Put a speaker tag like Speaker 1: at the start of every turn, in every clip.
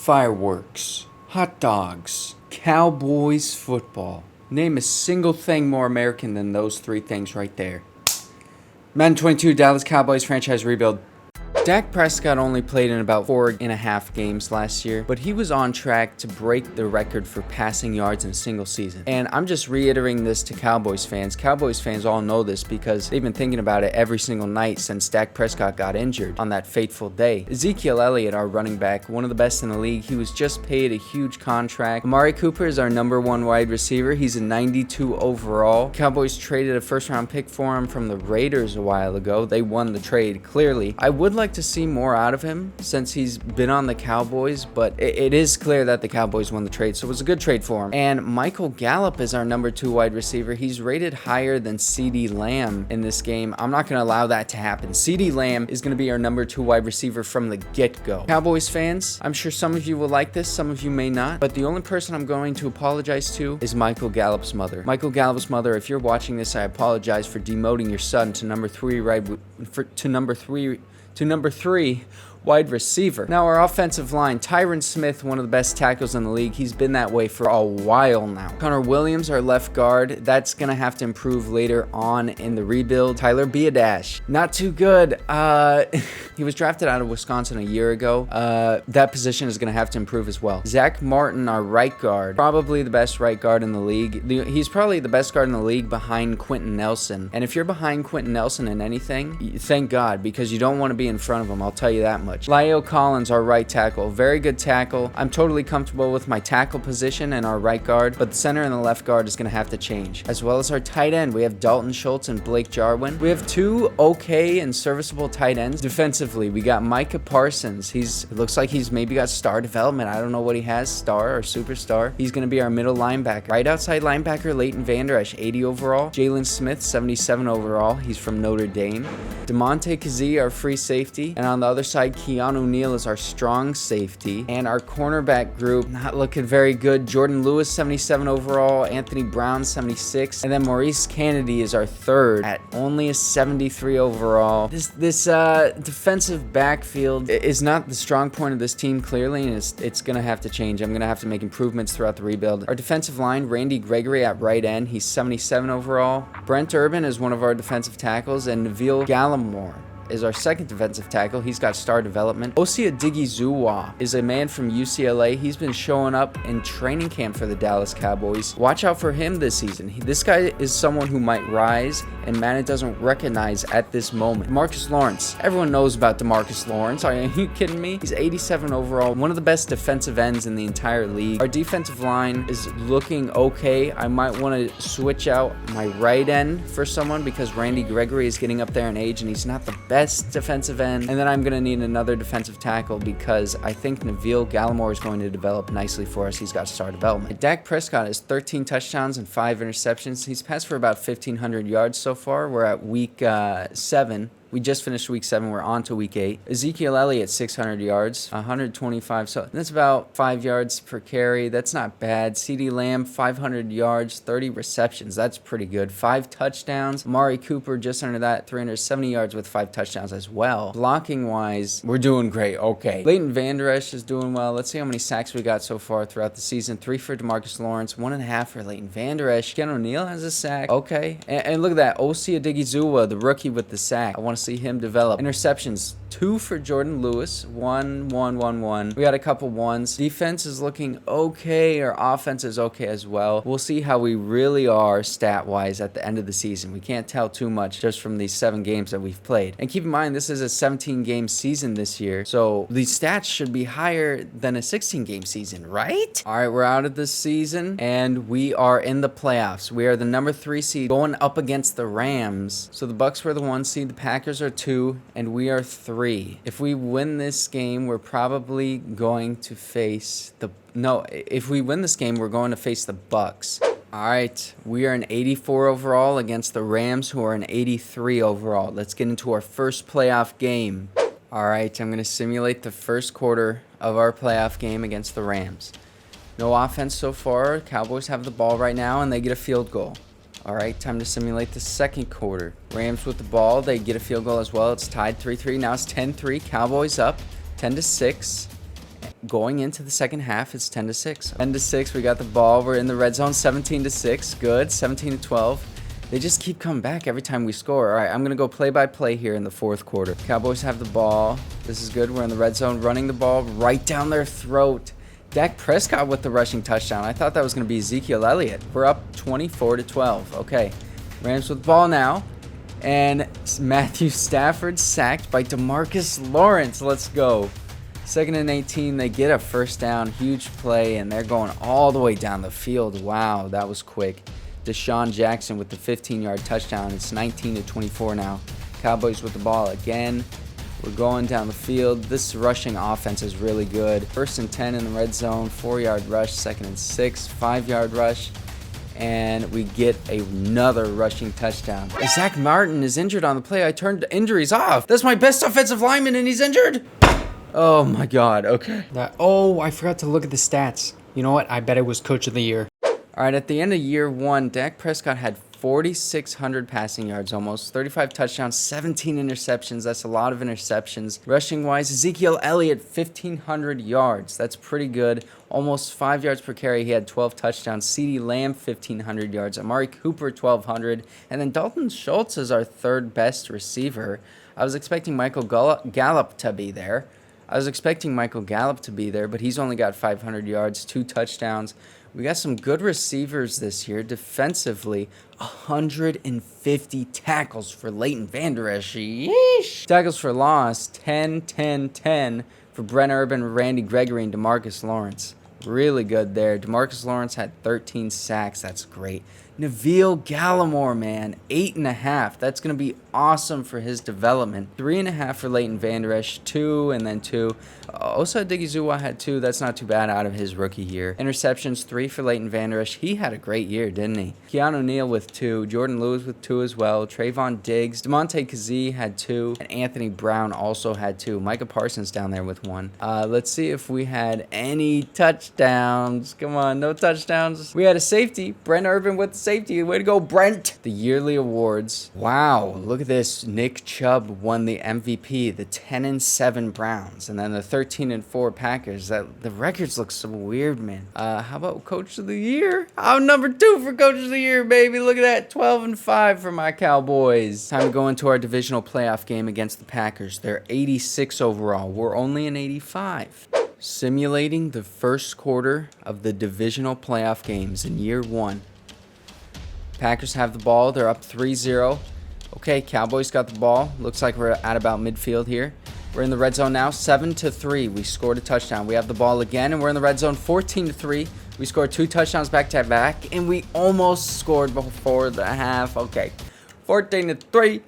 Speaker 1: fireworks, hot dogs, Cowboys football. Name a single thing more American than those three things right there. Madden 22 Dallas Cowboys franchise rebuild. Dak Prescott only played in about 4.5 games last year, but he was on track to break the record for passing yards in a single season. And I'm just reiterating this to Cowboys fans. Cowboys fans all know this because they've been thinking about it every single night since Dak Prescott got injured on that fateful day. Ezekiel Elliot, our running back, one of the best in the league, he was just paid a huge contract. Amari Cooper is our #1 wide receiver. He's a 92 overall. Cowboys traded a first-round pick for him from the Raiders a while ago. They won the trade, clearly. I would like to see more out of him since he's been on the Cowboys, but it is clear that the Cowboys won the trade, so it was a good trade for him. And Michael Gallup is our #2 wide receiver. He's rated higher than CeeDee Lamb in this game. I'm not going to allow that to happen. CeeDee Lamb is going to be our #2 wide receiver from the get-go. Cowboys fans, I'm sure some of you will like this, some of you may not, but the only person I'm going to apologize to is Michael Gallup's mother. Michael Gallup's mother, if you're watching this, I apologize for demoting your son to number three wide receiver. Now our offensive line, Tyron Smith, one of the best tackles in the league. He's been that way for a while now. Connor Williams, our left guard. That's going to have to improve later on in the rebuild. Tyler Biadasz, not too good. He was drafted out of Wisconsin a year ago. That position is going to have to improve as well. Zack Martin, our right guard. Probably the best right guard in the league. He's probably the best guard in the league behind Quentin Nelson. And if you're behind Quentin Nelson in anything, thank God, because you don't want to be in front of him. I'll tell you that much. La'el Collins, our right tackle. Very good tackle. I'm totally comfortable with my tackle position and our right guard, but the center and the left guard is going to have to change. As well as our tight end. We have Dalton Schultz and Blake Jarwin. We have two okay and serviceable tight ends. Defensively, we got Micah Parsons. It looks like he's maybe got star development. I don't know what he has, star or superstar. He's going to be our middle linebacker. Right outside linebacker, Leighton Vander Esch, 80 overall. Jalen Smith, 77 overall. He's from Notre Dame. DeMonte Kazee, our free safety. And on the other side, Keanu Neal is our strong safety. And our cornerback group, not looking very good. Jordan Lewis, 77 overall. Anthony Brown, 76. And then Maurice Kennedy is our third at only a 73 overall. This defensive backfield is not the strong point of this team, clearly, and it's going to have to change. I'm going to have to make improvements throughout the rebuild. Our defensive line, Randy Gregory at right end. He's 77 overall. Brent Urban is one of our defensive tackles, and Neville Gallimore is our second defensive tackle. He's got star development. Osia Digizuwa is a man from UCLA. He's been showing up in training camp for the Dallas Cowboys. Watch out for him this season. This guy is someone who might rise, and Madden doesn't recognize at this moment. Demarcus Lawrence. Everyone knows about Demarcus Lawrence. Are you kidding me? He's 87 overall. One of the best defensive ends in the entire league. Our defensive line is looking okay. I might want to switch out my right end for someone because Randy Gregory is getting up there in age, and he's not the best defensive end. And then I'm going to need another defensive tackle because I think Neville Gallimore is going to develop nicely for us. He's got star development. Dak Prescott has 13 touchdowns and 5 interceptions. He's passed for about 1,500 yards so far. We're at week 7. We just finished week 7. We're on to week 8. Ezekiel Elliot, 600 yards, 125. So that's about 5 yards per carry. That's not bad. CeeDee Lamb, 500 yards, 30 receptions. That's pretty good. 5 touchdowns. Amari Cooper, just under that, 370 yards with 5 touchdowns as well. Blocking-wise, we're doing great. Okay. Leighton Vander Esch is doing well. Let's see how many sacks we got so far throughout the season. 3 for Demarcus Lawrence, 1.5 for Leighton Vander Esch. Ken O'Neal has a sack. Okay. And look at that. Osia Digizuwa, the rookie with the sack. I want to see him develop. Interceptions, 2 for Jordan Lewis, 1. We got a couple ones. Defense is looking okay. Our offense is okay as well. We'll see how we really are stat-wise at the end of the season. We can't tell too much just from these 7 games that we've played. And keep in mind, this is a 17-game season this year, so these stats should be higher than a 16-game season, right? All right, we're out of this season, and we are in the playoffs. We are the #3 seed going up against the Rams. So the Bucs were the 1 seed, the Packers are 2, and we are 3. If we win this game, we're probably going to face if we win this game, we're going to face the Bucs. All right, we are an 84 overall against the Rams, who are an 83 overall. Let's get into our first playoff game. All right, I'm going to simulate the first quarter of our playoff game against the Rams. No offense so far. Cowboys have the ball right now, and they get a field goal. All right, time to simulate the second quarter. Rams with the ball. They get a field goal as well. It's tied 3-3. Now it's 10-3. Cowboys up 10-6. going into the second half, it's 10-6. 10-6, we got the ball. We're in the red zone, 17-6. Good, 17-12. They just keep coming back every time we score. All right, I'm going to go play-by-play here in the fourth quarter. Cowboys have the ball. This is good. We're in the red zone, running the ball right down their throat. Dak Prescott with the rushing touchdown. I thought that was going to be Ezekiel Elliot. We're up 24-12. Okay, Rams with the ball now. And Matthew Stafford sacked by DeMarcus Lawrence. Let's go. 2nd and 18. They get a first down. Huge play, and they're going all the way down the field. Wow, that was quick. Deshaun Jackson with the 15-yard touchdown. It's 19-24 now. Cowboys with the ball again. We're going down the field. This rushing offense is really good. 1st and 10 in the red zone. 4-yard rush. 2nd and 6. 5-yard rush. And we get another rushing touchdown. Zack Martin is injured on the play. I turned injuries off. That's my best offensive lineman, and he's injured. Oh, my God. Okay.
Speaker 2: I forgot to look at the stats. You know what? I bet it was Coach of the Year.
Speaker 1: All right, at the end of year one, Dak Prescott had 4,600 passing yards almost, 35 touchdowns, 17 interceptions. That's a lot of interceptions. Rushing-wise, Ezekiel Elliot, 1,500 yards. That's pretty good. Almost 5 yards per carry. He had 12 touchdowns. CeeDee Lamb, 1,500 yards. Amari Cooper, 1,200. And then Dalton Schultz is our third best receiver. I was expecting Michael Gallup to be there. But he's only got 500 yards, 2 touchdowns. We got some good receivers this year. Defensively, 150 tackles for Leighton Vander Esch. Yeesh. Tackles for loss, 10, 10, 10 for Brent Urban, Randy Gregory, and DeMarcus Lawrence. Really good there. DeMarcus Lawrence had 13 sacks. That's great. Neville Gallimore, man, 8.5. That's going to be awesome for his development. 3.5 for Leighton Vander Esch, 2, and then 2. Osa Odighizuwa had 2. That's not too bad out of his rookie year. Interceptions, 3 for Leighton Vander Esch. He had a great year, didn't he? Keanu Neal with 2. Jordan Lewis with 2 as well. Trayvon Diggs. DeMonte Kazee had 2. And Anthony Brown also had 2. Micah Parsons down there with 1. Let's see if we had any touchdowns. Come on, no touchdowns. We had a safety. Brent Urban with the safety. Way to go, Brent. The yearly awards. Wow, look at this. Nick Chubb won the MVP. The 10-7 Browns. And then the 13-4 Packers. The records look so weird, man. How about Coach of the Year? I'm number 2 for Coach of the Year, baby. Look at that. 12-5 for my Cowboys. Time to go into our divisional playoff game against the Packers. They're 86 overall. We're only an 85. Simulating the first quarter of the divisional playoff games in year 1. Packers have the ball. They're up 3-0. Okay, Cowboys got the ball. Looks like we're at about midfield here. We're in the red zone now, 7-3. We scored a touchdown. We have the ball again, and we're in the red zone, 14-3. We scored 2 touchdowns back-to-back, and we almost scored before the half. Okay, 14-3.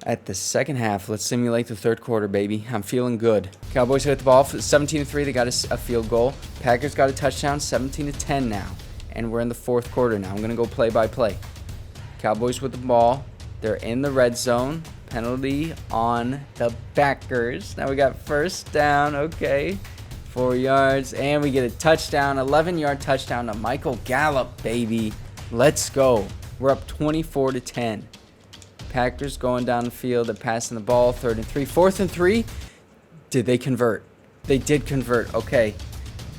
Speaker 1: At the second half, let's simulate the third quarter, baby. I'm feeling good. Cowboys hit the ball, 17-3. They got a field goal. Packers got a touchdown, 17-10 now. And we're in the fourth quarter now. I'm going to go play-by-play. Cowboys with the ball. They're in the red zone. Penalty on the Packers. Now we got first down. Okay. 4 yards. And we get a touchdown. 11-yard touchdown to Michael Gallup, baby. Let's go. We're up 24-10. Packers going down the field. They're passing the ball. 3rd and 3. 4th and 3. Did they convert? They did convert. Okay.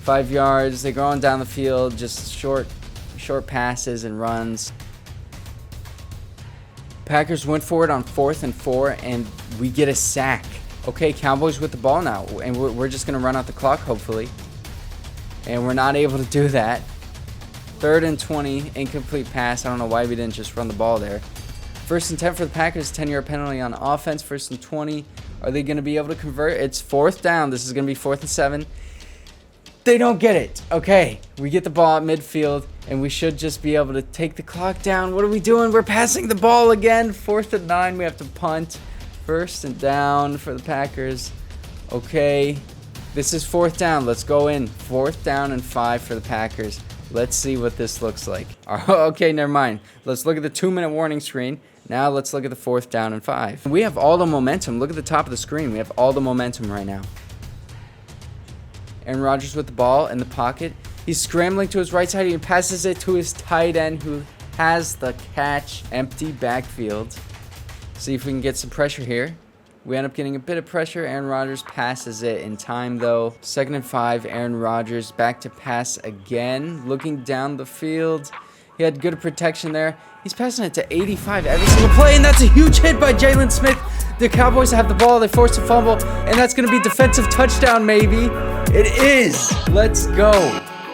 Speaker 1: 5 yards. They're going down the field. Just short passes and runs. Packers went for it on 4th and 4, and we get a sack. Okay, Cowboys with the ball now, and we're just going to run out the clock, hopefully. And we're not able to do that. 3rd and 20, incomplete pass. I don't know why we didn't just run the ball there. 1st and 10 for the Packers, 10-yard penalty on offense. 1st and 20. Are they going to be able to convert? It's 4th down. This is going to be 4th and 7. They don't get it. Okay, we get the ball at midfield, and we should just be able to take the clock down. What are we doing? We're passing the ball again. 4th and 9. We have to punt. 1st and down for the Packers. Okay, this is 4th down. Let's go in. 4th down and 5 for the Packers. Let's see what this looks like. Okay, never mind. Let's look at the 2-minute warning screen. Now let's look at the 4th down and 5. We have all the momentum. Look at the top of the screen. We have all the momentum right now. Aaron Rodgers with the ball in the pocket. He's scrambling to his right side. He passes it to his tight end who has the catch. Empty backfield. See if we can get some pressure here. We end up getting a bit of pressure. Aaron Rodgers passes it in time, though. 2nd and 5, Aaron Rodgers back to pass again. Looking down the field. He had good protection there. He's passing it to 85 every single play, and that's a huge hit by Jalen Smith. The Cowboys have the ball. They force a fumble, and that's going to be defensive touchdown, maybe. It is. Let's go.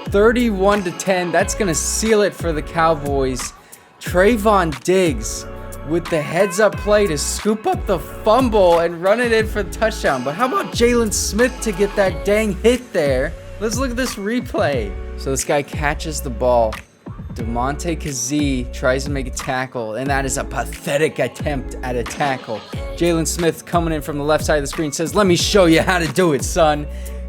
Speaker 1: 31-10. That's going to seal it for the Cowboys. Trayvon Diggs with the heads-up play to scoop up the fumble and run it in for the touchdown. But how about Jalen Smith to get that dang hit there? Let's look at this replay. So this guy catches the ball. Damontae Kazee tries to make a tackle, and that is a pathetic attempt at a tackle. Jalen Smith coming in from the left side of the screen says, "Let me show you how to do it, son."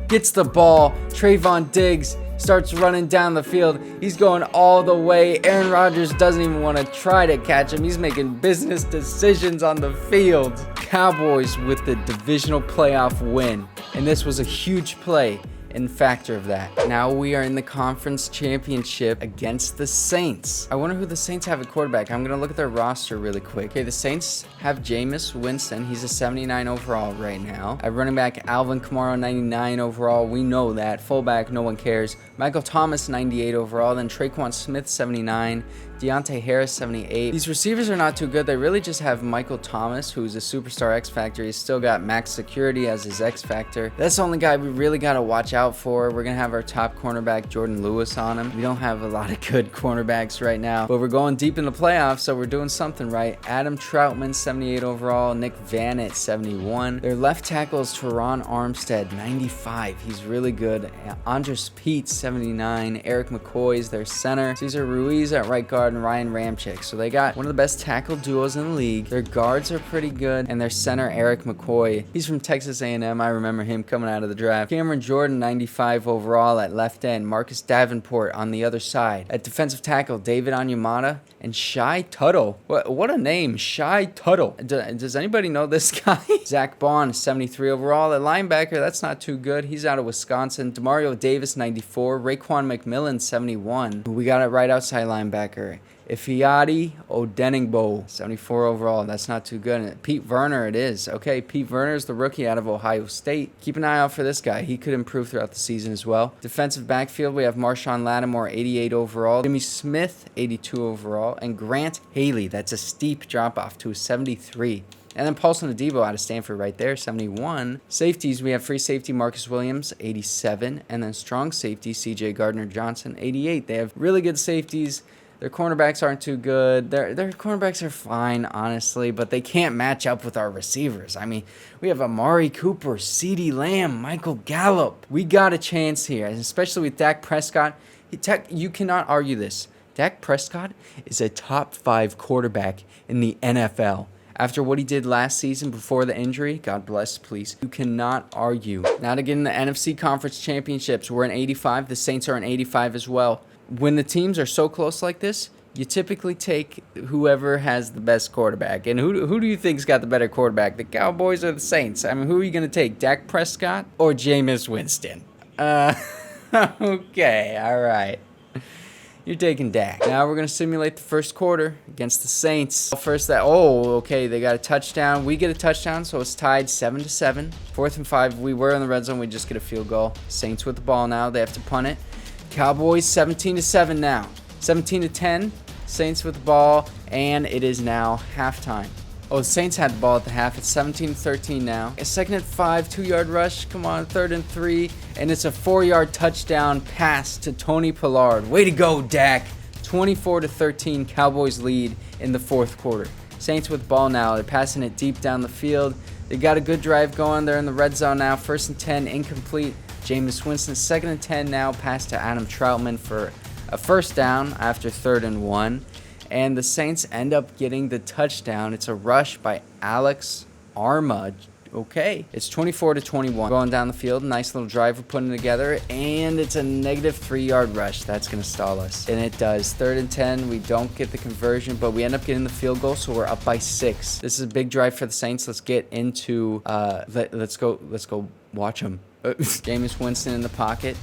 Speaker 1: Gets the ball. Trayvon Diggs starts running down the field. He's going all the way. Aaron Rodgers doesn't even want to try to catch him. He's making business decisions on the field. Cowboys with the divisional playoff win. And this was a huge play and factor of that. Now we are in the conference championship against the Saints. I wonder who the Saints have at quarterback. I'm going to look at their roster really quick. Okay, the Saints have Jameis Winston. He's a 79 overall right now. At running back, Alvin Kamara, 99 overall. We know that. Fullback, no one cares. Michael Thomas, 98 overall. Then Traquan Smith, 79. Deontay Harris, 78. These receivers are not too good. They really just have Michael Thomas, who's a superstar X Factor. He's still got Max Security as his X Factor. That's the only guy we really got to watch out for. We're going to have our top cornerback, Jordan Lewis, on him. We don't have a lot of good cornerbacks right now, but we're going deep in the playoffs, so we're doing something right. Adam Troutman, 78 overall. Nick Vannett, 71. Their left tackle is Teron Armstead, 95. He's really good. Andres Pete, 79. Eric McCoy's their center. Cesar Ruiz at right guard, and Ryan Ramczyk. So they got one of the best tackle duos in the league. Their guards are pretty good, and their center, Eric McCoy, he's from Texas A&M. I remember him coming out of the draft. Cameron Jordan, 95 overall at left end. Marcus Davenport on the other side. At defensive tackle, David Onyemata and Shy Tuttle. What a name, Shy Tuttle. Does anybody know this guy? Zach Bond, 73 overall at linebacker. That's not too good. He's out of Wisconsin. Demario Davis, 94. Raekwon McMillan, 71. We got it right outside linebacker. Ifeadi Odenigbo, 74 overall. That's not too good. And Pete Werner it is. Okay, Pete Werner is the rookie out of Ohio State. Keep an eye out for this guy. He could improve throughout the season as well. Defensive backfield, we have Marshawn Lattimore, 88 overall. Jimmy Smith, 82 overall. And Grant Haley, that's a steep drop-off to a 73. And then Paulson Adebo out of Stanford right there, 71. Safeties, we have free safety Marcus Williams, 87. And then strong safety C.J. Gardner-Johnson, 88. They have really good safeties. Their cornerbacks aren't too good. Their cornerbacks are fine, honestly, but they can't match up with our receivers. I mean, we have Amari Cooper, CeeDee Lamb, Michael Gallup. We got a chance here, especially with Dak Prescott. You cannot argue this. Dak Prescott is a top 5 quarterback in the NFL. After what he did last season before the injury, God bless, please. You cannot argue. Now to get in the NFC Conference Championships, we're in 85. The Saints are in 85 as well. When the teams are so close like this, you typically take whoever has the best quarterback. And who do you think's got the better quarterback, the Cowboys or the Saints? I mean, who are you going to take, Dak Prescott or Jameis Winston? Okay, all right. You're taking Dak. Now we're going to simulate the first quarter against the Saints. Okay, they got a touchdown. We get a touchdown, so it's tied 7-7. 4th and 5, we were in the red zone. We just get a field goal. Saints with the ball now. They have to punt it. Cowboys 17-7 now. 17-10. Saints with the ball, and it is now halftime. Oh, the Saints had the ball at the half. It's 17-13 now. A 2nd and 5, 2-yard rush. Come on, 3rd and 3, and it's a 4-yard touchdown pass to Tony Pollard. Way to go, Dak. 24-13, Cowboys lead in the 4th quarter. Saints with the ball now. They're passing it deep down the field. They got a good drive going. They're in the red zone now. 1st and 10, incomplete. Jameis Winston, 2nd and 10 now, pass to Adam Troutman for a 1st down after 3rd and 1. And the Saints end up getting the touchdown. It's a rush by Alex Arma. Okay, it's 24-21. Going down the field, nice little drive we're putting together, and it's a negative 3-yard rush. That's going to stall us, and it does. 3rd and 10, we don't get the conversion, but we end up getting the field goal, so we're up by 6. This is a big drive for the Saints. Let's get into, let's go watch them. Jameis Winston in the pocket.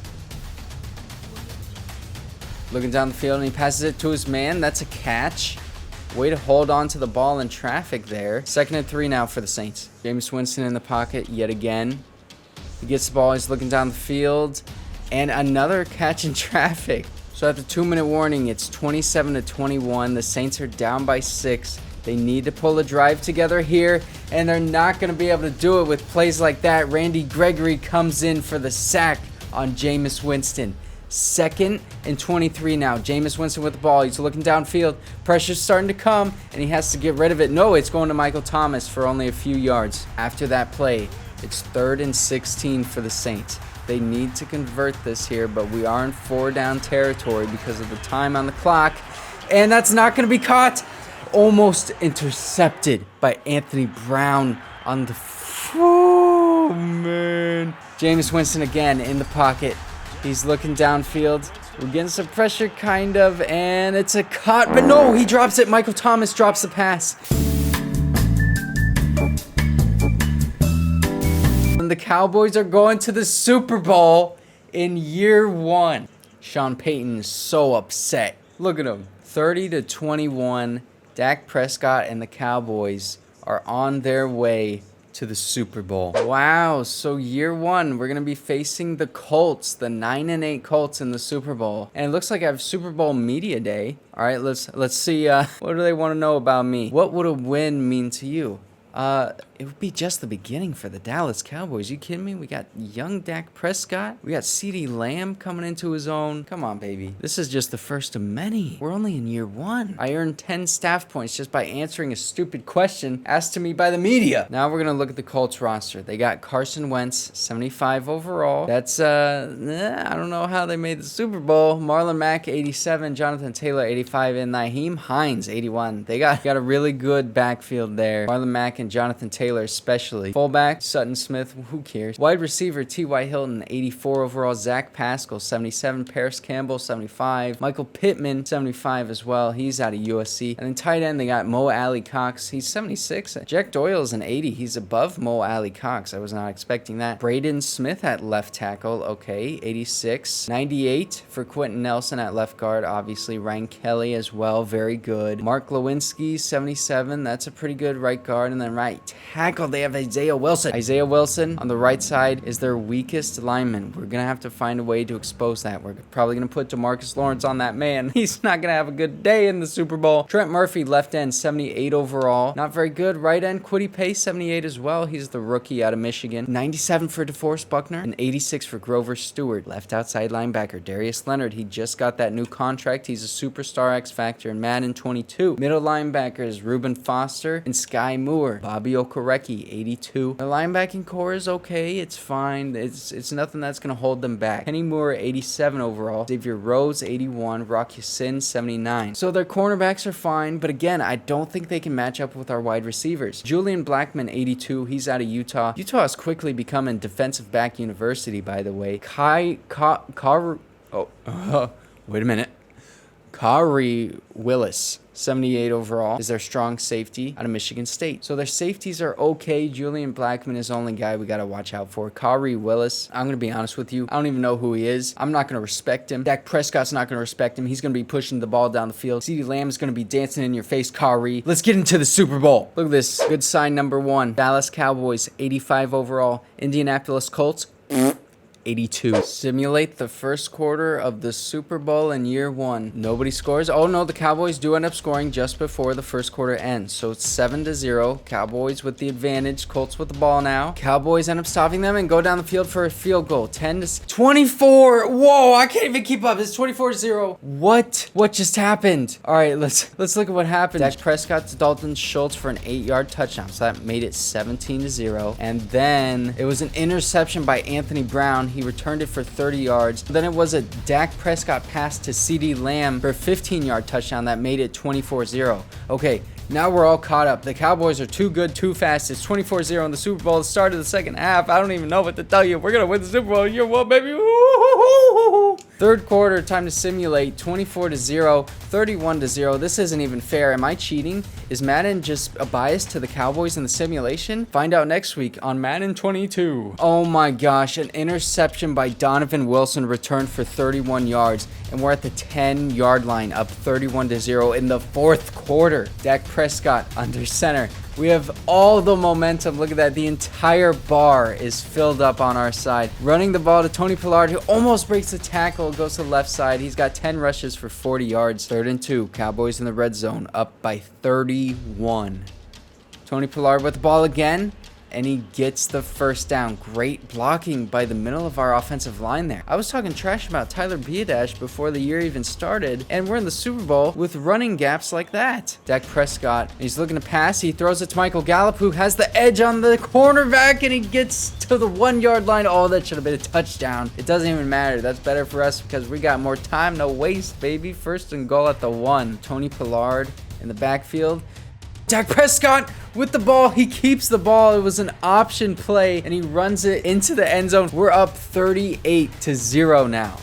Speaker 1: Looking down the field, and he passes it to his man. That's a catch. Way to hold on to the ball in traffic there. 2nd and 3 now for the Saints. Jameis Winston in the pocket yet again. He gets the ball. He's looking down the field. And another catch in traffic. So at the 2-minute warning, it's 27-21. The Saints are down by 6. They need to pull a drive together here, and they're not going to be able to do it with plays like that. Randy Gregory comes in for the sack on Jameis Winston. 2nd and 23 now. Jameis Winston with the ball. He's looking downfield. Pressure's starting to come, and he has to get rid of it. No, it's going to Michael Thomas for only a few yards. After that play, it's 3rd and 16 for the Saints. They need to convert this here, but we are in 4-down territory because of the time on the clock, and that's not going to be caught. Almost intercepted by Anthony Brown on the... Oh, man. Jameis Winston again in the pocket. He's looking downfield. We're getting some pressure, kind of, and it's a cut. But no, he drops it. Michael Thomas drops the pass. And the Cowboys are going to the Super Bowl in year 1. Sean Payton is so upset. Look at him. 30-21. Dak Prescott and the Cowboys are on their way to the Super Bowl. Wow, so year 1, we're going to be facing the Colts, the 9-8 Colts in the Super Bowl. And it looks like I have Super Bowl Media Day. All right, let's see, what do they want to know about me? What would a win mean to you? It would be just the beginning for the Dallas Cowboys. You kidding me? We got young Dak Prescott. We got CeeDee Lamb coming into his own. Come on, baby. This is just the first of many. We're only in year 1. I earned 10 staff points just by answering a stupid question asked to me by the media. Now we're going to look at the Colts roster. They got Carson Wentz, 75 overall. That's, I don't know how they made the Super Bowl. Marlon Mack, 87. Jonathan Taylor, 85. And Nyheim Hines, 81. They got a really good backfield there. Marlon Mack and Jonathan Taylor especially. Fullback, Sutton Smith, who cares? Wide receiver, T.Y. Hilton, 84 overall. Zach Pascal, 77. Paris Campbell, 75. Michael Pittman, 75 as well. He's out of USC. And then tight end, they got Mo Alley Cox. He's 76. Jack Doyle's an 80. He's above Mo Alley Cox. I was not expecting that. Braden Smith at left tackle. Okay, 86. 98 for Quentin Nelson at left guard. Obviously, Ryan Kelly as well. Very good. Mark Lewinsky, 77. That's a pretty good right guard. And then right tackle, they have Isaiah Wilson. Isaiah Wilson on the right side is their weakest lineman. We're going to have to find a way to expose that. We're probably going to put DeMarcus Lawrence on that man. He's not going to have a good day in the Super Bowl. Trent Murphy, left end, 78 overall. Not very good. Right end, Kwity Paye, 78 as well. He's the rookie out of Michigan. 97 for DeForest Buckner and 86 for Grover Stewart. Left outside linebacker, Darius Leonard. He just got that new contract. He's a superstar X Factor in Madden 22. Middle linebackers, Reuben Foster and Sky Moore. Bobby Okereke, 82. The linebacking core is okay. It's fine. It's nothing that's going to hold them back. Kenny Moore, 87 overall. Xavier Rhodes, 81. Rock Ya-Sin, 79. So their cornerbacks are fine, but again, I don't think they can match up with our wide receivers. Julian Blackmon, 82. He's out of Utah. Utah is quickly becoming defensive back university, by the way. Wait a minute. Kari Willis, 78 overall, is their strong safety out of Michigan State. So their safeties are okay. Julian Blackmon is the only guy we got to watch out for. Kari Willis, I'm going to be honest with you, I don't even know who he is. I'm not going to respect him. Dak Prescott's not going to respect him. He's going to be pushing the ball down the field. CeeDee Lamb is going to be dancing in your face. Kari, let's get into the Super Bowl. Look at this. Good sign number 1. Dallas Cowboys, 85 overall. Indianapolis Colts, 82. Simulate the first quarter of the Super Bowl in year 1. Nobody scores. Oh no, the Cowboys do end up scoring just before the first quarter ends. So it's 7-0. Cowboys with the advantage. Colts with the ball now. Cowboys end up stopping them and go down the field for a field goal. 10-24. Whoa, I can't even keep up. It's 24-0. What just happened? All right, let's look at what happened. Dak Prescott to Dalton Schultz for an 8-yard touchdown. So that made it 17-0. And then it was an interception by Anthony Brown. He returned it for 30 yards. Then it was a Dak Prescott pass to CeeDee Lamb for a 15-yard touchdown that made it 24-0. Okay, now we're all caught up. The Cowboys are too good, too fast. It's 24-0 in the Super Bowl. The start of the second half. I don't even know what to tell you. We're going to win the Super Bowl in year 1, baby. Woo-hoo-hoo-hoo-hoo. Third quarter, time to simulate. 24-0, 31-0. This isn't even fair. Am I cheating? Is Madden just a bias to the Cowboys in the simulation? Find out next week on Madden 22. Oh my gosh, an interception by Donovan Wilson returned for 31 yards, and we're at the 10-yard line, up 31-0 in the fourth quarter. Dak Prescott under center. We have all the momentum. Look at that. The entire bar is filled up on our side. Running the ball to Tony Pollard, who almost breaks the tackle, goes to the left side. He's got 10 rushes for 40 yards. 3rd and 2. Cowboys in the red zone, up by 31. Tony Pollard with the ball again, and he gets the first down. Great blocking by the middle of our offensive line there. I was talking trash about Tyler Biadasz before the year even started, and we're in the Super Bowl with running gaps like that. Dak Prescott, he's looking to pass. He throws it to Michael Gallup, who has the edge on the cornerback, and he gets to the 1-yard line. Oh, that should have been a touchdown. It doesn't even matter. That's better for us because we got more time to waste, baby. 1st and goal at the 1. Tony Pollard in the backfield. Dak Prescott with the ball. He keeps the ball. It was an option play, and he runs it into the end zone. We're up 38-0 now.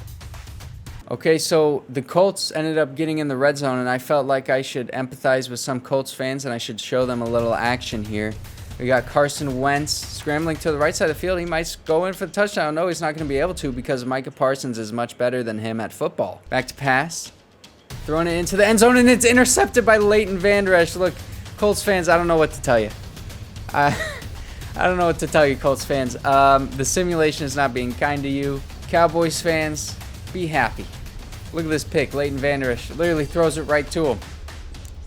Speaker 1: Okay, so the Colts ended up getting in the red zone, and I felt like I should empathize with some Colts fans, and I should show them a little action here. We got Carson Wentz scrambling to the right side of the field. He might go in for the touchdown. No, he's not going to be able to because Micah Parsons is much better than him at football. Back to pass. Throwing it into the end zone, and it's intercepted by Leighton Vander Esch. Look, Colts fans, I don't know what to tell you. I don't know what to tell you, Colts fans. The simulation is not being kind to you. Cowboys fans, be happy. Look at this pick. Leighton Vander Esch literally throws it right to him.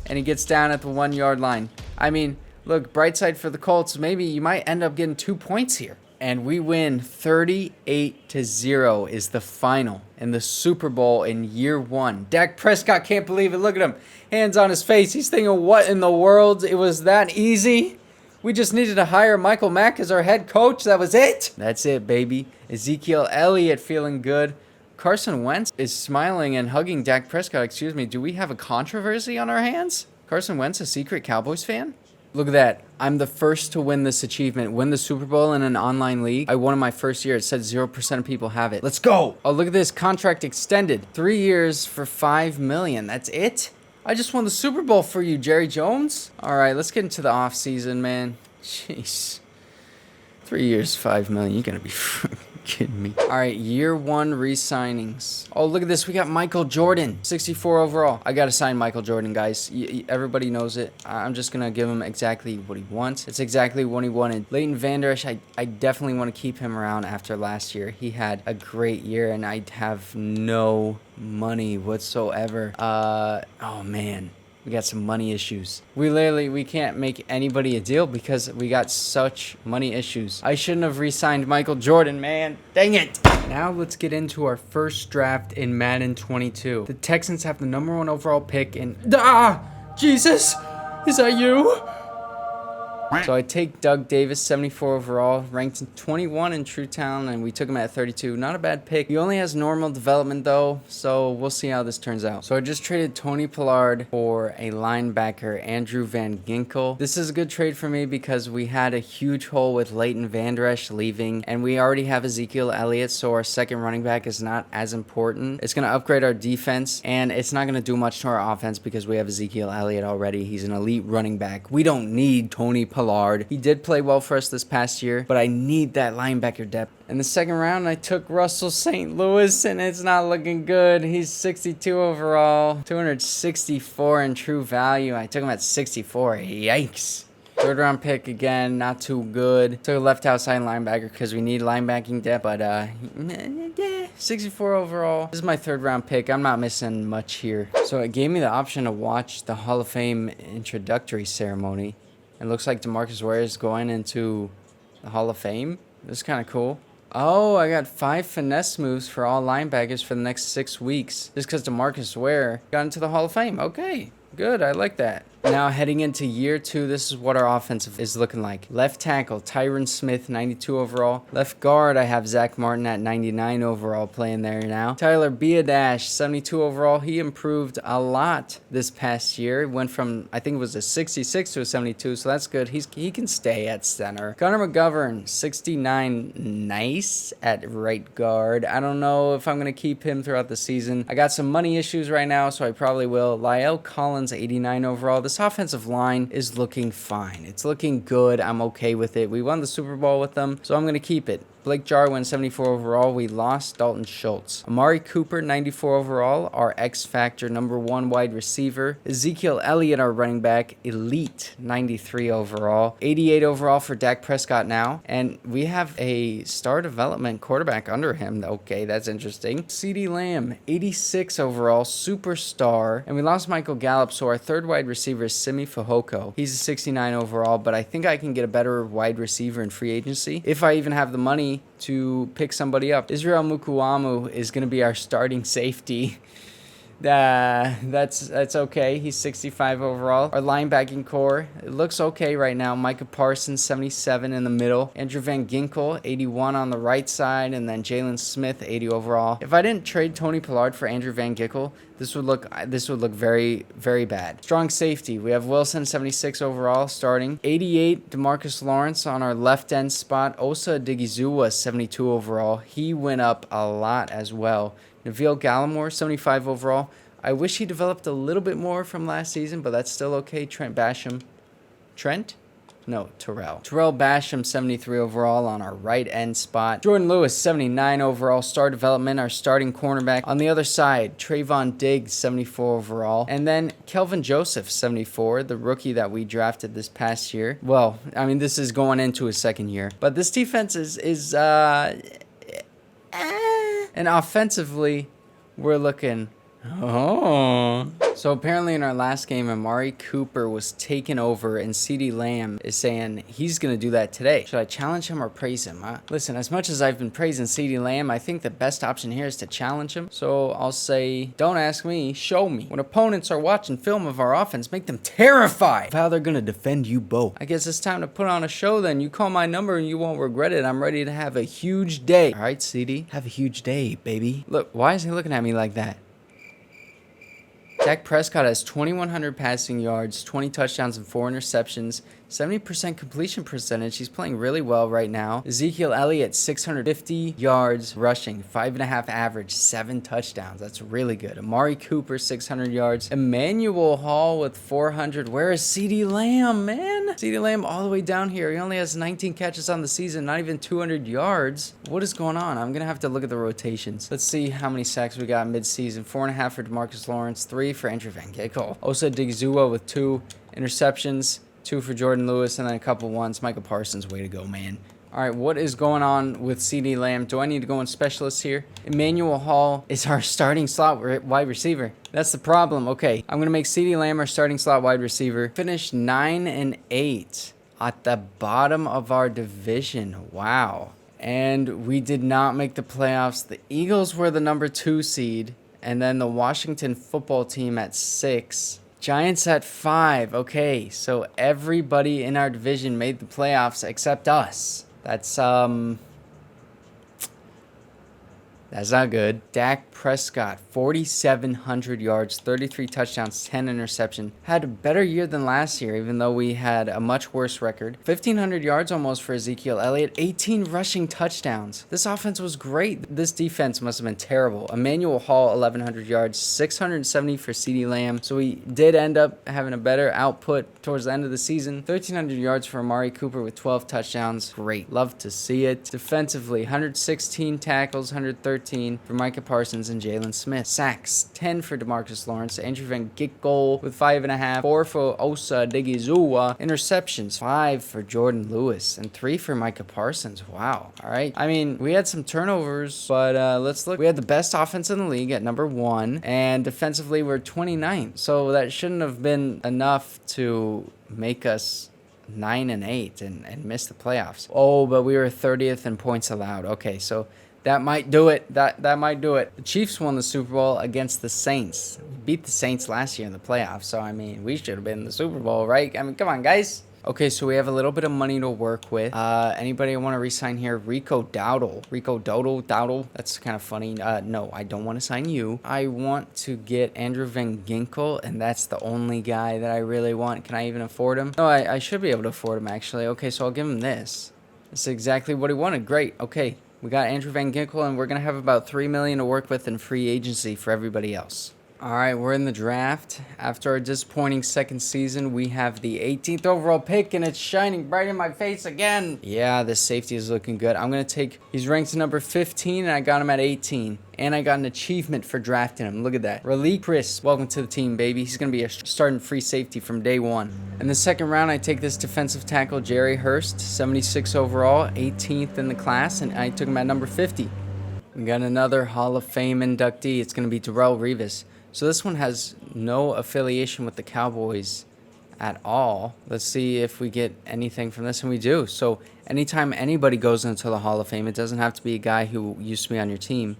Speaker 1: And he gets down at the 1-yard line. I mean, look, bright side for the Colts. Maybe you might end up getting 2 points here. And we win 38-0 is the final in the Super Bowl in year 1. Dak Prescott can't believe it. Look at him. Hands on his face. He's thinking, what in the world? It was that easy? We just needed to hire Michael Mack as our head coach. That was it. That's it, baby. Ezekiel Elliot feeling good. Carson Wentz is smiling and hugging Dak Prescott. Excuse me. Do we have a controversy on our hands? Carson Wentz, a secret Cowboys fan? Look at that. I'm the first to win this achievement. Win the Super Bowl in an online league. I won in my first year. It said 0% of people have it. Let's go. Oh, look at this. Contract extended. 3 years for $5 million. That's it? I just won the Super Bowl for you, Jerry Jones. All right, let's get into the offseason, man. Jeez. 3 years, $5 million. You're going to be kidding me. All right, year 1 re-signings. Oh, look at this. We got Michael Jordan, 64 overall. I got to sign Michael Jordan, guys. Everybody knows it. I'm just going to give him exactly what he wants. It's exactly what he wanted. Leighton Vander Esch, I definitely want to keep him around after last year. He had a great year, and I have no money whatsoever. Oh, man. We got some money issues. We can't make anybody a deal because we got such money issues. I shouldn't have re-signed Michael Jordan, man. Dang it. Now let's get into our first draft in Madden 22. The Texans have the number 1 overall pick and... Jesus! Is that you? So I take Doug Davis, 74 overall, ranked 21 in True Talent, and we took him at 32. Not a bad pick. He only has normal development, though, so we'll see how this turns out. So I just traded Tony Pollard for a linebacker, Andrew Van Ginkel. This is a good trade for me because we had a huge hole with Leighton Vander Esch leaving, and we already have Ezekiel Elliot, so our second running back is not as important. It's going to upgrade our defense, and it's not going to do much to our offense because we have Ezekiel Elliot already. He's an elite running back. We don't need Tony Pollard. He did play well for us this past year, but I need that linebacker depth. In the second round, I took Russell St. Louis, and it's not looking good. He's 62 overall, 264 in true value. I took him at 64. Yikes. Third round pick again, not too good. Took a left outside linebacker because we need linebacking depth, but yeah, 64 overall. This is my third round pick. I'm not missing much here. So it gave me the option to watch the Hall of Fame introductory ceremony. It looks like DeMarcus Ware is going into the Hall of Fame. This is kind of cool. Oh, I got 5 finesse moves for all linebackers for the next 6 weeks. Just because DeMarcus Ware got into the Hall of Fame. Okay, good. I like that. Now, heading into year 2, this is what our offensive is looking like. Left tackle, Tyron Smith, 92 overall. Left guard, I have Zack Martin at 99 overall playing there now. Tyler Biadasz, 72 overall. He improved a lot this past year. It went from, I think it was a 66 to a 72, so that's good. He can stay at center. Connor McGovern, 69, nice at right guard. I don't know if I'm going to keep him throughout the season. I got some money issues right now, so I probably will. Lyle Collins, 89 overall. This offensive line is looking fine. It's looking good. I'm okay with it. We won the Super Bowl with them, so I'm going to keep it. Blake Jarwin, 74 overall. We lost Dalton Schultz. Amari Cooper, 94 overall. Our X Factor, #1 wide receiver. Ezekiel Elliot, our running back, elite, 93 overall. 88 overall for Dak Prescott now. And we have a star development quarterback under him. Okay, that's interesting. CeeDee Lamb, 86 overall, superstar. And we lost Michael Gallup, so our third wide receiver is Simi Fehoko. He's a 69 overall, but I think I can get a better wide receiver in free agency if I even have the money to pick somebody up. Israel Mukuamu is going to be our starting safety. That's okay. He's 65 overall. Our linebacking core, it looks okay right now. Micah Parsons, 77 in the middle. Andrew Van Ginkel, 81 on the right side. And then Jalen Smith, 80 overall. If I didn't trade Tony Pollard for Andrew Van Ginkel, this would look very, very bad. Strong safety. We have Wilson, 76 overall, starting. 88, DeMarcus Lawrence on our left end spot. Osa Odighizuwa, 72 overall. He went up a lot as well. Neville Gallimore, 75 overall. I wish he developed a little bit more from last season, but that's still okay. Terrell Basham, 73 overall on our right end spot. Jordan Lewis, 79 overall, star development, our starting cornerback. On the other side, Trayvon Diggs, 74 overall. And then Kelvin Joseph, 74, the rookie that we drafted this past year. Well, I mean, this is going into his second year. But this defense is and offensively, we're looking, So apparently in our last game, Amari Cooper was taken over, and CeeDee Lamb is saying he's going to do that today. Should I challenge him or praise him? Listen, as much as I've been praising CeeDee Lamb, I think the best option here is to challenge him. So I'll say, don't ask me, show me. When opponents are watching film of our offense, make them terrified of how they're going to defend you both. I guess it's time to put on a show then. You call my number and you won't regret it. I'm ready to have a huge day. All right, CeeDee, have a huge day, baby. Look, why is he looking at me like that? Dak Prescott has 2,100 passing yards, 20 touchdowns, and 4 interceptions. 70% completion percentage. He's playing really well right now. Ezekiel Elliot, 650 yards rushing, 5.5 average, 7 touchdowns. That's really good. Amari Cooper, 600 yards. Emmanuel Hall with 400. Where is CeeDee Lamb, man? CeeDee Lamb all the way down here. He only has 19 catches on the season, not even 200 yards. What is going on? I'm going to have to look at the rotations. Let's see how many sacks we got mid-season. 4.5 for DeMarcus Lawrence, 3 for Andrew Van Ginkel. Osa Odighizuwa with 2 interceptions. 2 for Jordan Lewis, and then a couple ones. Micah Parsons, way to go, man. All right, what is going on with CeeDee Lamb? Do I need to go in specialists here? Emmanuel Hall is our starting slot wide receiver. That's the problem. Okay, I'm going to make CeeDee Lamb our starting slot wide receiver. Finished 9-8 at the bottom of our division. Wow. And we did not make the playoffs. The Eagles were the #2 seed, and then the Washington football team at 6. Giants at 5. Okay, so everybody in our division made the playoffs except us. That's not good. Dak Prescott, 4,700 yards, 33 touchdowns, 10 interception. Had a better year than last year, even though we had a much worse record. 1,500 yards almost for Ezekiel Elliott, 18 rushing touchdowns. This offense was great. This defense must have been terrible. Emmanuel Hall, 1,100 yards, 670 for CeeDee Lamb. So we did end up having a better output towards the end of the season. 1,300 yards for Amari Cooper with 12 touchdowns. Great. Love to see it. Defensively, 116 tackles, 113 for Micah Parsons and Jalen Smith. Sacks, 10 for DeMarcus Lawrence. Andrew Van Ginkel with 5.5. 4 for Osa Odighizuwa. Interceptions, 5 for Jordan Lewis and 3 for Micah Parsons. Wow. All right. I mean, we had some turnovers, but let's look. We had the best offense in the league at #1, and defensively we're 29th. So that shouldn't have been enough to make us 9-8 and miss the playoffs. Oh, but we were 30th in points allowed. Okay, so That might do it. That might do it. The Chiefs won the Super Bowl against the Saints. We beat the Saints last year in the playoffs, so I mean, we should have been in the Super Bowl, right? I mean, come on, guys. Okay, so we have a little bit of money to work with. Anybody want to re-sign here? Rico Dowdle. That's kind of funny. No, I don't want to sign you. I want to get Andrew Van Ginkel, and that's the only guy that I really want. Can I even afford him? No, I should be able to afford him, actually. Okay, so I'll give him this. This is exactly what he wanted. Great. Okay, we got Andrew Van Ginkel, and we're going to have about $3 million to work with in free agency for everybody else. All right, we're in the draft. After our disappointing second season, we have the 18th overall pick, and it's shining bright in my face again. Yeah, this safety is looking good. I'm going to take, he's ranked number 15, and I got him at 18. And I got an achievement for drafting him. Look at that. Raleigh Chris, welcome to the team, baby. He's going to be a starting free safety from day one. In the second round, I take this defensive tackle, Jerry Hurst, 76 overall, 18th in the class, and I took him at number 50. We got another Hall of Fame inductee. It's going to be Terrell Rivas. So this one has no affiliation with the Cowboys at all. Let's see if we get anything from this, and we do. So anytime anybody goes into the Hall of Fame, it doesn't have to be a guy who used to be on your team.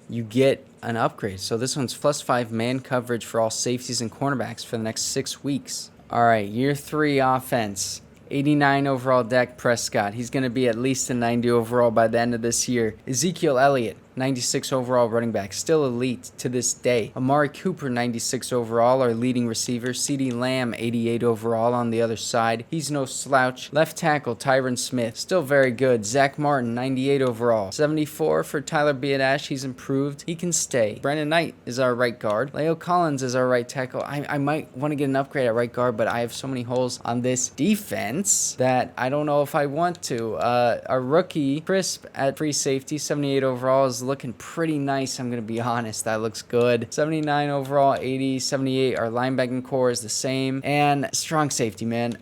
Speaker 1: You get an upgrade. So this one's +5 man coverage for all safeties and cornerbacks for the next 6 weeks. All right, year 3 offense. 89 overall Dak Prescott. He's going to be at least a 90 overall by the end of this year. Ezekiel Elliot, 96 overall running back, still elite to this day. Amari Cooper, 96 overall, our leading receiver. CeeDee Lamb, 88 overall on the other side. He's no slouch. Left tackle, Tyron Smith, still very good. Zack Martin, 98 overall. 74 for Tyler Biadasz. He's improved. He can stay. Brandon Knight is our right guard. Leo Collins is our right tackle. I might want to get an upgrade at right guard, but I have so many holes on this defense that I don't know if I want to. Our rookie, Crisp, at free safety, 78 overall, is looking pretty nice. I'm going to be honest. That looks good. 79 overall, 80, 78. Our linebacking core is the same. And strong safety, man.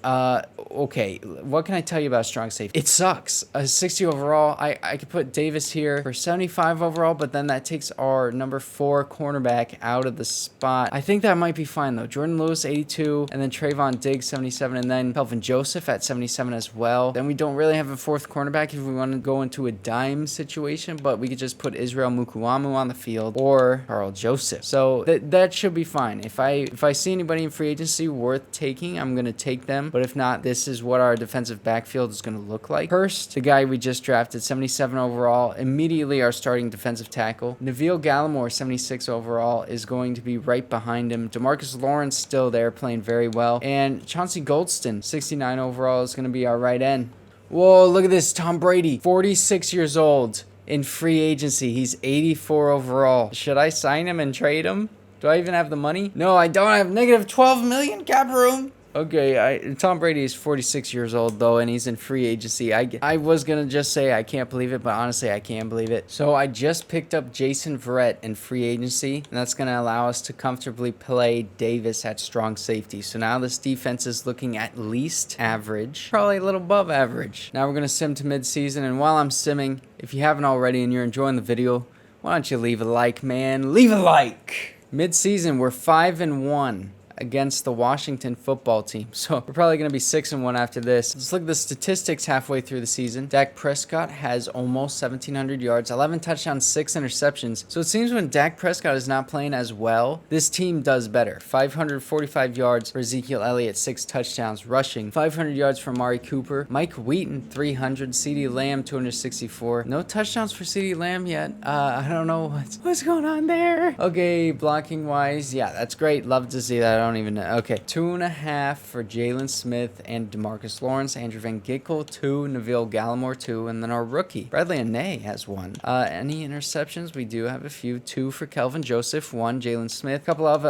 Speaker 1: Okay, what can I tell you about strong safety? It sucks. 60 overall. I could put Davis here for 75 overall, but then that takes our number 4 cornerback out of the spot. I think that might be fine, though. Jordan Lewis, 82, and then Trayvon Diggs, 77, and then Kelvin Joseph at 77 as well. Then we don't really have a 4th cornerback if we want to go into a dime situation, but we could just put Israel Mukuamu on the field or Carl Joseph. So that should be fine. If I see anybody in free agency worth taking, I'm going to take them. But if not, this is what our defensive backfield is going to look like. Hurst, the guy we just drafted, 77 overall, immediately our starting defensive tackle. Neville Gallimore, 76 overall, is going to be right behind him. DeMarcus Lawrence still there, playing very well. And Chauncey Goldston, 69 overall, is going to be our right end. Whoa, look at this. Tom Brady, 46 years old. In free agency, he's 84 overall. Should I sign him and trade him? Do I even have the money? No, I don't. I have negative 12 million cap room. Okay, Tom Brady is 46 years old, though, and he's in free agency. I was going to just say I can't believe it, but honestly, I can believe it. So I just picked up Jason Verrett in free agency, and that's going to allow us to comfortably play Davis at strong safety. So now this defense is looking at least average, probably a little above average. Now we're going to sim to midseason, and while I'm simming, if you haven't already and you're enjoying the video, why don't you leave a like, man? Leave a like! Midseason, we're 5-1. Against the Washington football team. So we're probably going to be 6-1 after this. Let's look at the statistics halfway through the season. Dak Prescott has almost 1,700 yards, 11 touchdowns, 6 interceptions. So it seems when Dak Prescott is not playing as well, this team does better. 545 yards for Ezekiel Elliot, 6 touchdowns rushing. 500 yards for Amari Cooper. Mike Wheaton, 300. CeeDee Lamb, 264. No touchdowns for CeeDee Lamb yet. I don't know what's going on there. Okay, blocking wise, yeah, that's great. Love to see that. I don't even know. Okay, 2.5 for Jalen Smith and DeMarcus Lawrence. Andrew Van Ginkel, 2. Neville Gallimore, 2. And then our rookie, Bradley Anae, has 1. Any interceptions? We do have a few. 2 for Kelvin Joseph, 1. Jalen Smith, a couple of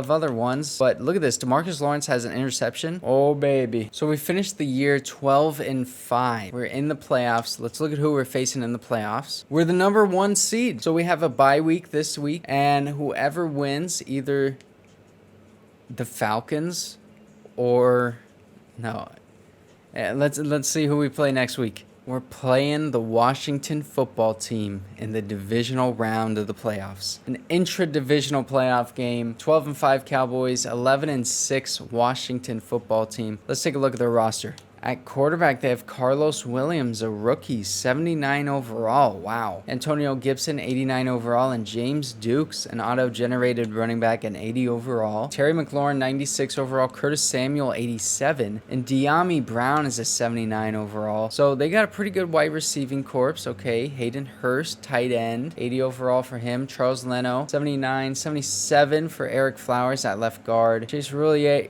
Speaker 1: other ones. But look at this. DeMarcus Lawrence has an interception. Oh, baby. So we finished the year 12-5. We're in the playoffs. Let's look at who we're facing in the playoffs. We're the number 1 seed. So we have a bye week this week. And whoever wins, either the Falcons or no, let's see who we play next week. We're playing the Washington football team in the divisional round of the playoffs. An intra-divisional playoff game. 12-5 Cowboys, 11-6 Washington football team. Let's take a look at their roster. At quarterback, they have Carlos Williams, a rookie, 79 overall. Wow. Antonio Gibson, 89 overall. And James Dukes, an auto-generated running back, an 80 overall. Terry McLaurin, 96 overall. Curtis Samuel, 87. And De'Ami Brown is a 79 overall. So they got a pretty good wide receiving corps. Okay. Hayden Hurst, tight end, 80 overall for him. Charles Leno, 79. 77 for Eric Flowers at left guard. Chase Roulier,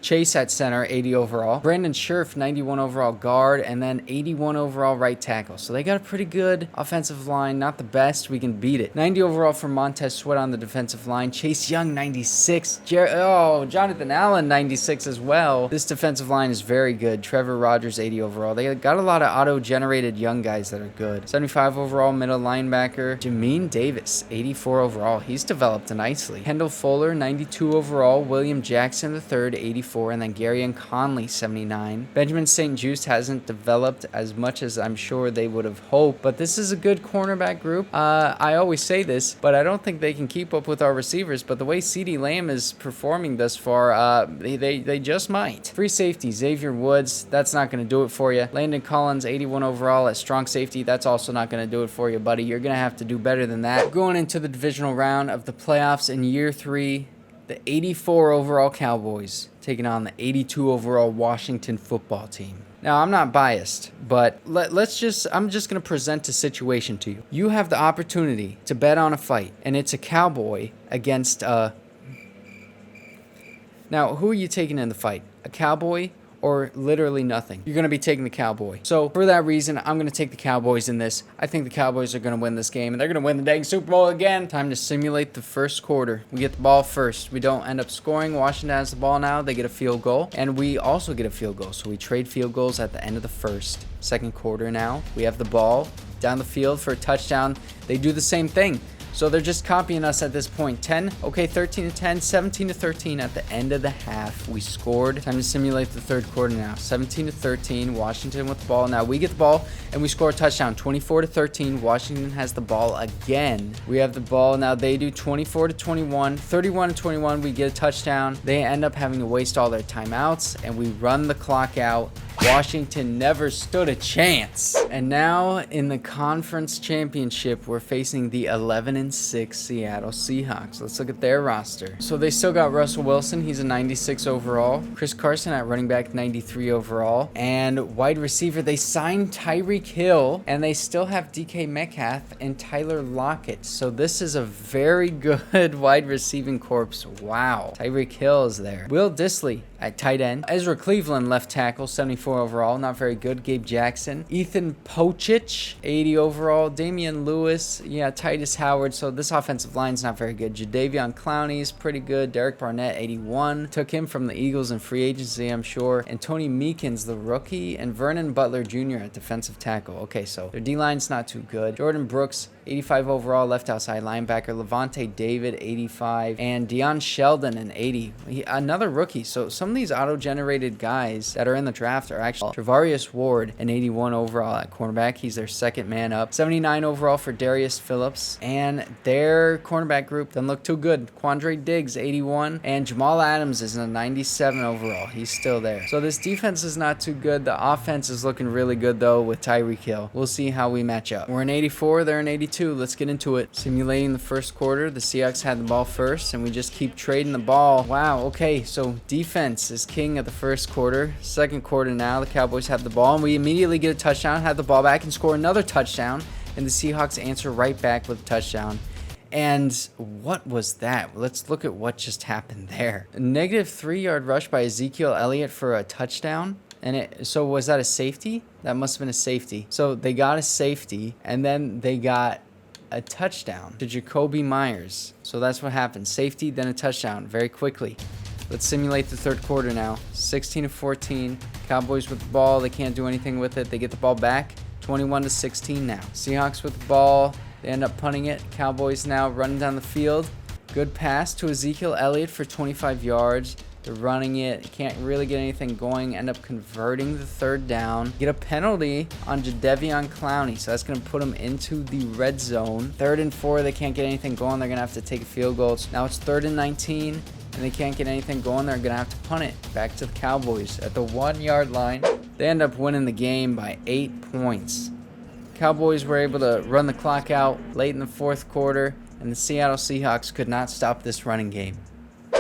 Speaker 1: Chase at center, 80 overall. Brandon Scherf, 91 overall guard, and then 81 overall right tackle. So they got a pretty good offensive line. Not the best. We can beat it. 90 overall for Montez Sweat on the defensive line. Chase Young, 96. Jonathan Allen, 96 as well. This defensive line is very good. Trevor Rogers, 80 overall. They got a lot of auto-generated young guys that are good. 75 overall middle linebacker. Jamin Davis, 84 overall. He's developed nicely. Kendall Fuller, 92 overall. William Jackson III, 84. And then Garyon Conley, 79. Benjamin St. Juste hasn't developed as much as I'm sure they would have hoped, but this is a good cornerback group. I always say this, but I don't think they can keep up with our receivers, but the way CeeDee Lamb is performing thus far, they just might. Free safety, Xavier Woods, that's not going to do it for you. Landon Collins, 81 overall at strong safety, that's also not going to do it for you, buddy. You're going to have to do better than that. Going into the divisional round of the playoffs in year 3, the 84 overall Cowboys taking on the 82 overall Washington football team. Now, I'm not biased, but I'm just going to present a situation to you. You have the opportunity to bet on a fight, and it's a Cowboy against a... Now, who are you taking in the fight? A Cowboy or literally nothing? You're going to be taking the Cowboy. So for that reason, I'm going to take the Cowboys in this. I think the Cowboys are going to win this game, and they're going to win the dang Super Bowl again. Time to simulate the first quarter. We get the ball first. We don't end up scoring. Washington has the ball now. They get a field goal, and we also get a field goal. So we trade field goals at the end of the first. Second quarter now. We have the ball down the field for a touchdown. They do the same thing. So they're just copying us at this point. 10, okay, 13 to 10, 17 to 13 at the end of the half. We scored. Time to simulate the third quarter now. 17 to 13, Washington with the ball. Now we get the ball and we score a touchdown. 24 to 13, Washington has the ball again. We have the ball. Now they do 24 to 21, 31 to 21, we get a touchdown. They end up having to waste all their timeouts and we run the clock out. Washington never stood a chance. And now in the conference championship, we're facing the 11-6 Seattle Seahawks. Let's look at their roster. So they still got Russell Wilson. He's a 96 overall. Chris Carson at running back, 93 overall. And wide receiver, they signed Tyreek Hill, and they still have DK Metcalf and Tyler Lockett. So this is a very good wide receiving corps. Wow. Tyreek Hill is there. Will Dissly at tight end. Ezra Cleveland, left tackle, 74 overall. Not very good. Gabe Jackson. Ethan Pochich, 80 overall. Damian Lewis. Yeah, Titus Howard. So this offensive line's not very good. Jadeveon Clowney's pretty good. Derek Barnett, 81. Took him from the Eagles in free agency, I'm sure. And Tony Meekins, the rookie. And Vernon Butler Jr. at defensive tackle. Okay, so their D-line's not too good. Jordan Brooks, 85 overall, left outside linebacker. Levante David, 85. And Deion Sheldon, an 80. Another rookie. So some of these auto-generated guys that are in the draft are actually Travarius Ward, an 81 overall at cornerback. He's their second man up. 79 overall for Darius Phillips. And their cornerback group doesn't look too good. Quandre Diggs, 81. And Jamal Adams is a 97 overall. He's still there. So this defense is not too good. The offense is looking really good, though, with Tyreek Hill. We'll see how we match up. We're in 84. They're in 82. Let's get into it. Simulating the first quarter. The Seahawks had the ball first, and we just keep trading the ball. Wow, okay, so defense is king of the first quarter. Second quarter now, the Cowboys have the ball, and we immediately get a touchdown, have the ball back, and score another touchdown, and the Seahawks answer right back with a touchdown. And what was that? Let's look at what just happened there. A negative 3-yard rush by Ezekiel Elliot for a touchdown. So was that a safety? That must have been a safety. So they got a safety, and then they got a touchdown to Jacoby Myers. So that's what happened. Safety, then a touchdown very quickly. Let's simulate the third quarter now. 16 to 14. Cowboys with the ball. They can't do anything with it. They get the ball back. 21 to 16 now. Seahawks with the ball. They end up punting it. Cowboys now running down the field. Good pass to Ezekiel Elliott for 25 yards. They're running it. Can't really get anything going. End up converting the third down. Get a penalty on Jadeveon Clowney. So that's going to put them into the red zone. 3rd and 4. They can't get anything going. They're going to have to take a field goal. Now it's 3rd and 19. and they can't get anything going, they're going to have to punt it back to the Cowboys at the 1-yard line. They end up winning the game by 8 points. Cowboys were able to run the clock out late in the fourth quarter, and the Seattle Seahawks could not stop this running game.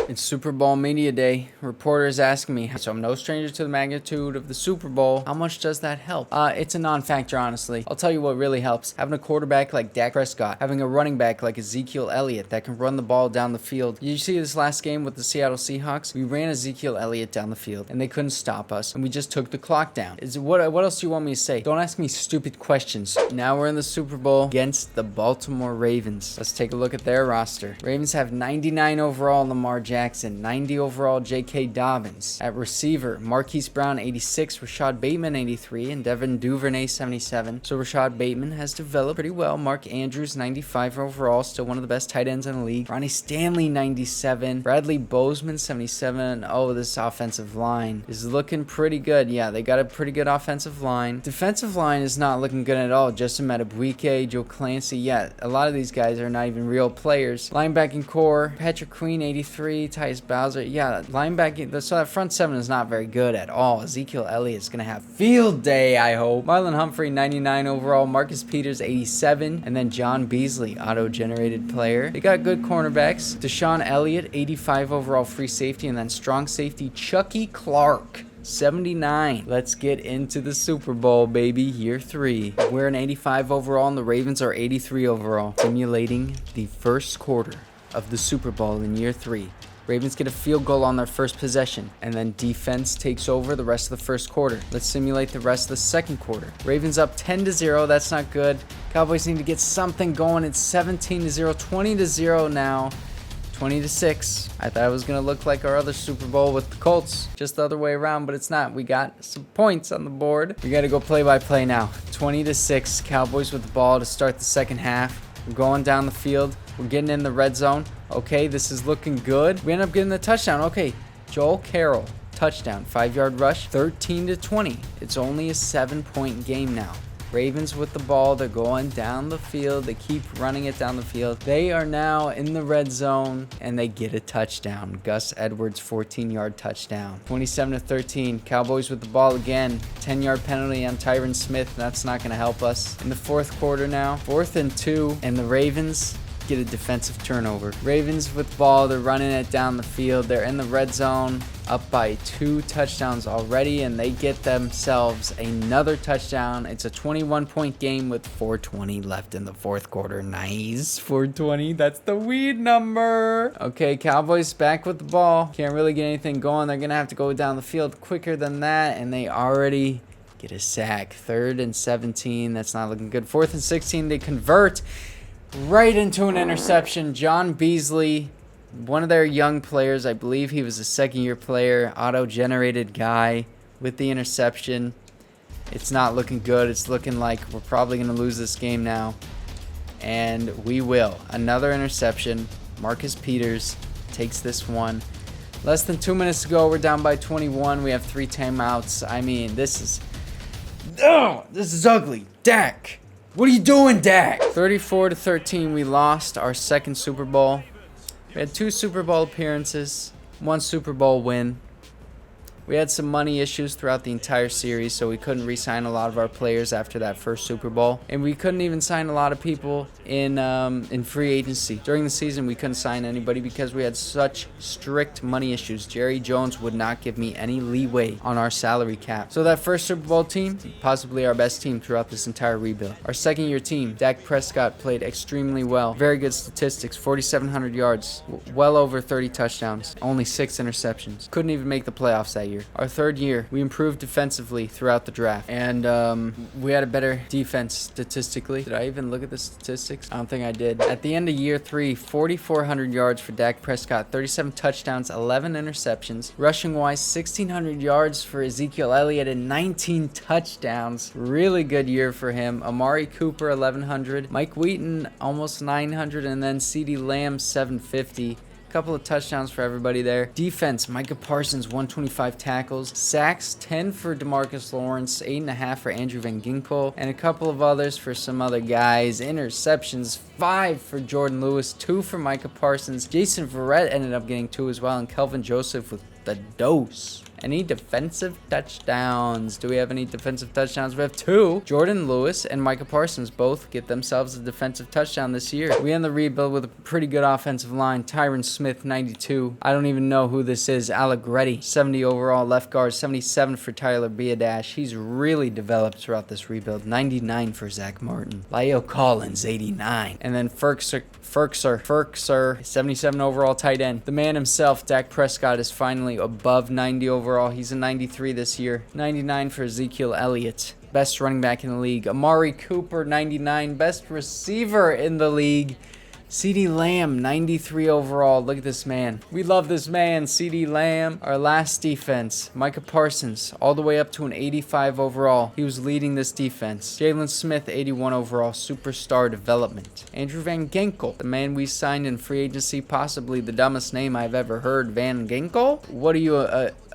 Speaker 1: It's Super Bowl Media Day. Reporters asking me, so I'm no stranger to the magnitude of the Super Bowl. How much does that help? It's a non-factor, honestly. I'll tell you what really helps. Having a quarterback like Dak Prescott. Having a running back like Ezekiel Elliot that can run the ball down the field. Did you see this last game with the Seattle Seahawks? We ran Ezekiel Elliot down the field, and they couldn't stop us, and we just took the clock down. What else do you want me to say? Don't ask me stupid questions. Now we're in the Super Bowl against the Baltimore Ravens. Let's take a look at their roster. Ravens have 99 overall Lamar Jackson, 90 overall J.K. Dobbins. At receiver, Marquise Brown 86, Rashad Bateman 83, and Devin Duvernay 77. So Rashad Bateman has developed pretty well. Mark Andrews 95 overall, still one of the best tight ends in the league. Ronnie Stanley 97, Bradley Bozeman 77. Oh, this offensive line is looking pretty good. Yeah, they got a pretty good offensive line. Defensive line is not looking good at all. Justin Matabuike, Joe Clancy. Yeah, a lot of these guys are not even real players. Linebacking core, Patrick Queen 83, Tyus Bowser. Yeah, linebacking. So that front seven is not very good at all. Ezekiel Elliott is going to have field day, I hope. Marlon Humphrey 99 overall, Marcus Peters 87, and then John Beasley, auto-generated player. They got good cornerbacks. Deshaun Elliott 85 overall free safety, and then strong safety Chucky Clark 79. Let's get into the Super Bowl, baby. Year 3. We're an 85 overall, and the Ravens are 83 overall. Simulating the first quarter of the Super Bowl in year 3. Ravens get a field goal on their first possession, and then defense takes over the rest of the first quarter. Let's simulate the rest of the second quarter. Ravens up 10-0. That's not good. Cowboys need to get something going. It's 17-0, 20-0 now. 20-6. I thought it was going to look like our other Super Bowl with the Colts. Just the other way around, but it's not. We got some points on the board. We got to go play-by-play now. 20-6. Cowboys with the ball to start the second half. We're going down the field. We're getting in the red zone. Okay, this is looking good. We end up getting the touchdown. Okay, Joel Carroll, touchdown. 5-yard rush, 13-20. It's only a 7-point game now. Ravens with the ball. They're going down the field. They keep running it down the field. They are now in the red zone, and they get a touchdown. Gus Edwards, 14-yard touchdown. 27-13. Cowboys with the ball again. 10-yard penalty on Tyron Smith. That's not going to help us. In the fourth quarter now, 4th and 2, and the Ravens get a defensive turnover. Ravens with the ball. They're running it down the field. They're in the red zone, up by 2 touchdowns already, and they get themselves another touchdown. It's a 21-point game with 4:20 left in the fourth quarter. Nice. 4:20. That's the weed number. Okay, Cowboys back with the ball. Can't really get anything going. They're going to have to go down the field quicker than that, and they already get a sack. 3rd and 17. That's not looking good. 4th and 16. They convert right into an interception. John Beasley, one of their young players, I believe he was a second-year player, auto-generated guy with the interception. It's not looking good. It's looking like we're probably going to lose this game now. And we will. Another interception. Marcus Peters takes this one. Less than 2 minutes to go. We're down by 21. We have 3 timeouts. I mean, this is ugly. Dak. What are you doing, Dak? 34-13, we lost our second Super Bowl. We had 2 Super Bowl appearances, 1 Super Bowl win. We had some money issues throughout the entire series, so we couldn't re-sign a lot of our players after that first Super Bowl. And we couldn't even sign a lot of people in free agency. During the season, we couldn't sign anybody because we had such strict money issues. Jerry Jones would not give me any leeway on our salary cap. So that first Super Bowl team, possibly our best team throughout this entire rebuild. Our second-year team, Dak Prescott, played extremely well. Very good statistics, 4,700 yards, well over 30 touchdowns, only 6 interceptions. Couldn't even make the playoffs that year. Our third year, we improved defensively throughout the draft, and we had a better defense statistically. Did I even look at the statistics? I don't think I did. At the end of year 3, 4,400 yards for Dak Prescott, 37 touchdowns, 11 interceptions. Rushing wise, 1,600 yards for Ezekiel Elliot and 19 touchdowns. Really good year for him. Amari Cooper, 1,100. Mike Wheaton, almost 900, and then CeeDee Lamb, 750. Couple of touchdowns for everybody there. Defense, Micah Parsons, 125 tackles. Sacks, 10 for DeMarcus Lawrence, 8.5 for Andrew Van Ginkel, and a couple of others for some other guys. Interceptions, 5 for Jordan Lewis, 2 for Micah Parsons. Jason Verrett ended up getting 2 as well, and Kelvin Joseph with the dose. Any defensive touchdowns? Do we have any defensive touchdowns? We have 2. Jordan Lewis and Micah Parsons both get themselves a defensive touchdown this year. We end the rebuild with a pretty good offensive line. Tyron Smith, 92. I don't even know who this is. Allegretti, 70 overall left guard. 77 for Tyler Biadasz. He's really developed throughout this rebuild. 99 for Zack Martin. Leo Collins, 89. And then Ferkser, 77 overall tight end. The man himself, Dak Prescott, is finally above 90 overall. He's a 93 this year. 99 for Ezekiel Elliot. Best running back in the league. Amari Cooper, 99. Best receiver in the league. CeeDee Lamb, 93 overall. Look at this man. We love this man, CeeDee Lamb. Our last defense, Micah Parsons, all the way up to an 85 overall. He was leading this defense. Jalen Smith, 81 overall, superstar development. Andrew Van Ginkel, the man we signed in free agency, possibly the dumbest name I've ever heard. Van Ginkel? What are you,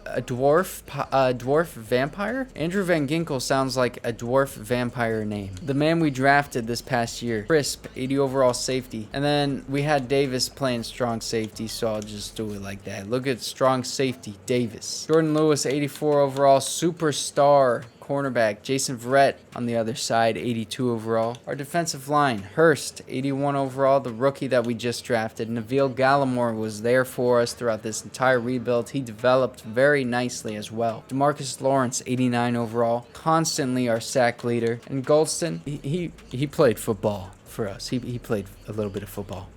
Speaker 1: a dwarf vampire? Andrew Van Ginkel sounds like a dwarf vampire name. The man we drafted this past year, crisp, 80 overall safety. And then we had Davis playing strong safety, so I'll just do it like that. Look at strong safety, Davis. Jordan Lewis, 84 overall, superstar cornerback. Jason Verrett on the other side, 82 overall. Our defensive line, Hurst, 81 overall, the rookie that we just drafted. Neville Gallimore was there for us throughout this entire rebuild. He developed very nicely as well. DeMarcus Lawrence, 89 overall, constantly our sack leader. And Goldston, he played football for us. He played a little bit of football.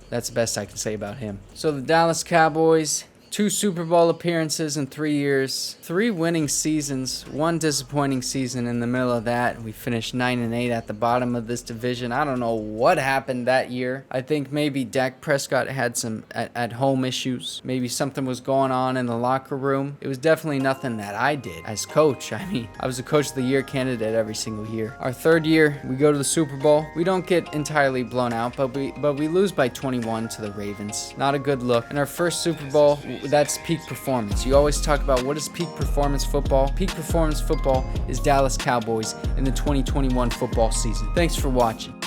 Speaker 1: That's the best I can say about him. So the Dallas Cowboys, 2 Super Bowl appearances in 3 years, 3 winning seasons, 1 disappointing season in the middle of that. We finished 9-8 at the bottom of this division. I don't know what happened that year. I think maybe Dak Prescott had some at-home issues. Maybe something was going on in the locker room. It was definitely nothing that I did as coach. I mean, I was a Coach of the Year candidate every single year. Our 3rd year, we go to the Super Bowl. We don't get entirely blown out, but we lose by 21 to the Ravens. Not a good look. In our first Super Bowl, that's peak performance. You always talk about what is peak performance football. Peak performance football is Dallas Cowboys in the 2021 football season. Thanks for watching.